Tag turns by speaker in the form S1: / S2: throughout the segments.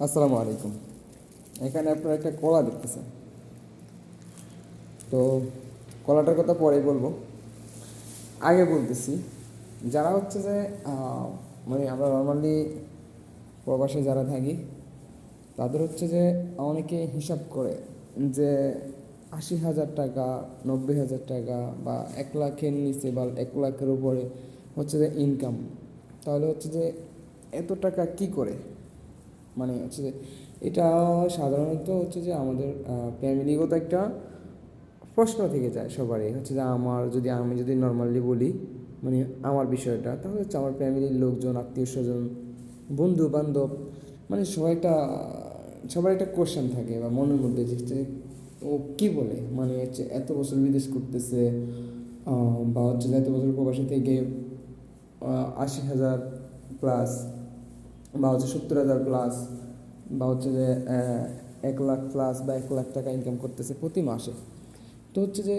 S1: আসসালামু আলাইকুম। এখানে আপনারা একটা কলা দেখতেছেন। তো কলাটার কথা পরে বলবো, আগে বলতেছি যারা হচ্ছে যে মানে আমরা নর্মালি প্রবাসে যারা থাকি তাদের হচ্ছে যে অনেকে হিসাব করে যে ৮০,০০০ টাকা, ৯০,০০০ টাকা বা ১ লাখের নিচে বা ১ লাখের উপরে হচ্ছে যে ইনকাম, তাহলে হচ্ছে যে এত টাকা কি করে, মানে হচ্ছে যে এটা সাধারণত হচ্ছে যে আমাদের ফ্যামিলিগত একটা প্রশ্ন থেকে যায় সবারই। হচ্ছে যে আমি যদি নর্মালি বলি মানে আমার বিষয়টা, তাহলে হচ্ছে আমার ফ্যামিলির লোকজন, আত্মীয় স্বজন, বন্ধু বান্ধব, মানে সবার একটা কোশ্চেন থাকে বা মনের মধ্যে যে ও কী বলে, মানে হচ্ছে এত বছর বিদেশ করতেছে, বা হচ্ছে যে এত বছর প্রবাসী থেকে ৮০,০০০ প্লাস বা হচ্ছে ৭০,০০০ প্লাস বা হচ্ছে যে ১ লাখ প্লাস বা ১ লাখ টাকা ইনকাম করতেছে প্রতি মাসে। তো হচ্ছে যে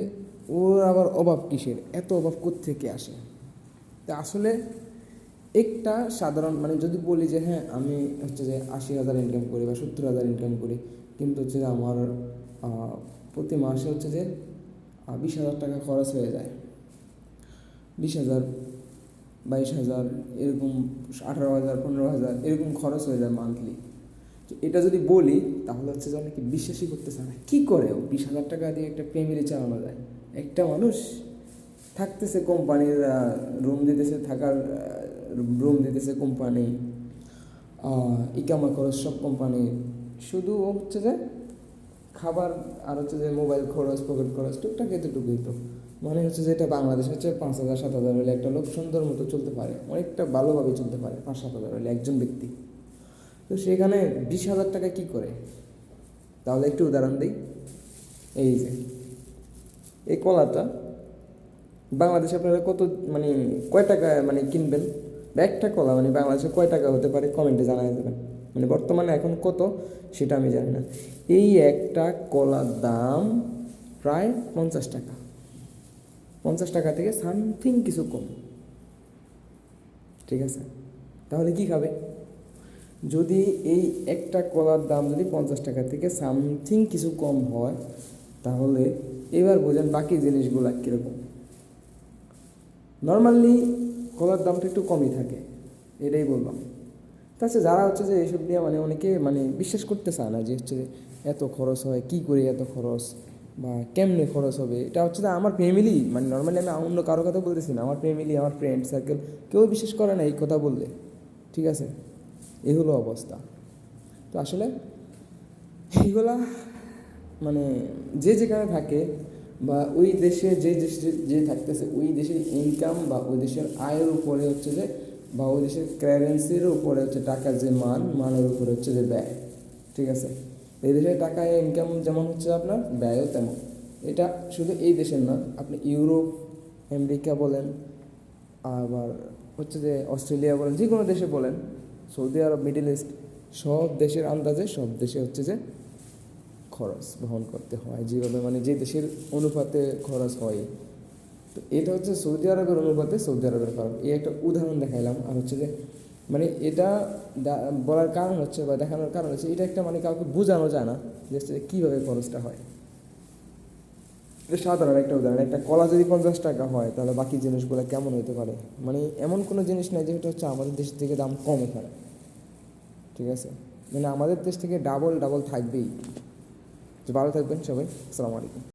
S1: ওর আবার অভাব কিসের, এত অভাব কোত্থেকে আসে? তা আসলে একটা সাধারণ মানে যদি বলি যে হ্যাঁ আমি হচ্ছে যে ৮০,০০০ ইনকাম করি বা ৭০,০০০ ইনকাম করি, কিন্তু হচ্ছে যে আমার প্রতি মাসে হচ্ছে যে ২০,০০০ টাকা খরচ হয়ে যায়। ২০,০০০, ২২,০০০, এরকম ১৮,০০০, ১৫,০০০ এরকম খরচ হয়ে যায় মান্থলি। তো এটা যদি বলি তাহলে হচ্ছে যে অনেকে বিশ্বাসই করতেছে না, কী করে ২০,০০০ টাকা দিয়ে একটা ফ্যামিলি চালানো যায়? একটা মানুষ থাকতেছে কোম্পানির রুম দিতেছে, থাকার রুম দিতেছে কোম্পানি, ইকামা খরচ সব কোম্পানি, শুধু হচ্ছে যে খাবার আর হচ্ছে যে মোবাইল খরচ, পকেট খরচ টুকটাক এতটুকুই। তো মানে হচ্ছে যে এটা বাংলাদেশ হচ্ছে ৫,০০০, ৭,০০০ হলে একটা লোক সুন্দর মতো চলতে পারে, অনেকটা ভালোভাবে চলতে পারে ৫-৭,০০০ হলে একজন ব্যক্তি। তো সেখানে ২০,০০০ টাকা কী করে? তাহলে একটু উদাহরণ দিই। এই যে এই কলাটা বাংলাদেশে আপনারা কত, মানে কয় টাকা মানে কিনবেন? বা একটা কলা মানে বাংলাদেশে কয় টাকা হতে পারে কমেন্টে জানাই দেবেন। মানে বর্তমানে এখন কত সেটা আমি জানি না। এই একটা কলার দাম প্রায় ৫০ টাকা, ৫০ টাকা থেকে সামথিং কিছু কম। ঠিক আছে, তাহলে কি খাবে? যদি এই একটা কলার দাম যদি ৫০ টাকা থেকে সামথিং কিছু কম হয়, তাহলে এবার বোঝেন বাকি জিনিসগুলো কীরকম। নর্মালি কলার দামটা একটু কমই থাকে, এটাই বললাম। তাছাড়া যারা হচ্ছে যে এইসব নিয়ে মানে অনেকে মানে বিশ্বাস করতে চায় না যে হচ্ছে এত খরচ হয়, কী করে এত খরচ বা কেমনে খরচ হবে। এটা হচ্ছে যে আমার ফ্যামিলি, মানে নর্মালি আমি অন্য কারো কথা বলতেছি না, আমার ফ্যামিলি, আমার ফ্রেন্ড সার্কেল কেউ বিশ্বাস করে না এই কথা বললে। ঠিক আছে, এই হলো অবস্থা। তো আসলে এইগুলা মানে যে যেখানে থাকে বা ওই দেশে যে থাকতেছে ওই দেশের ইনকাম বা ওই দেশের আয়ের উপরে হচ্ছে যে, বা ওই দেশের কারেন্সির উপরে হচ্ছে টাকার যে মানের উপরে হচ্ছে যে ব্যয়। ঠিক আছে, এই দেশের টাকা ইনকাম যেমন হচ্ছে আপনার ব্যয়ও তেমন। এটা শুধু এই দেশের না, আপনি ইউরোপ, আমেরিকা বলেন, আবার হচ্ছে যে অস্ট্রেলিয়া বলেন, যে কোনো দেশে বলেন, সৌদি আরব, মিডল ইস্ট, সব দেশের আন্দাজে সব দেশে হচ্ছে যে খরচ বহন করতে হয় যেভাবে, মানে যে দেশের অনুপাতে খরচ হয়। তো এটা হচ্ছে সৌদি আরবের অনুপাতে সৌদি আরবের খরচ। এই একটা উদাহরণ দেখাইলাম। আর হচ্ছে যে মানে এটা বলার কারণ হচ্ছে বা দেখানোর কারণ হচ্ছে এটা একটা মানে কাউকে বোঝানো যায় না যে হচ্ছে কীভাবে খরচটা হয়। এটা সাধারণ একটা উদাহরণ, একটা কলা যদি ৫০ টাকা হয় তাহলে বাকি জিনিসগুলো কেমন হতে পারে। মানে এমন কোনো জিনিস নাই যেটা হচ্ছে আমাদের দেশ থেকে দাম কম এখানে। ঠিক আছে, মানে আমাদের দেশ থেকে ডাবল ডাবল থাকবেই। তো ভালো থাকবেন সবাই, আসসালামু আলাইকুম।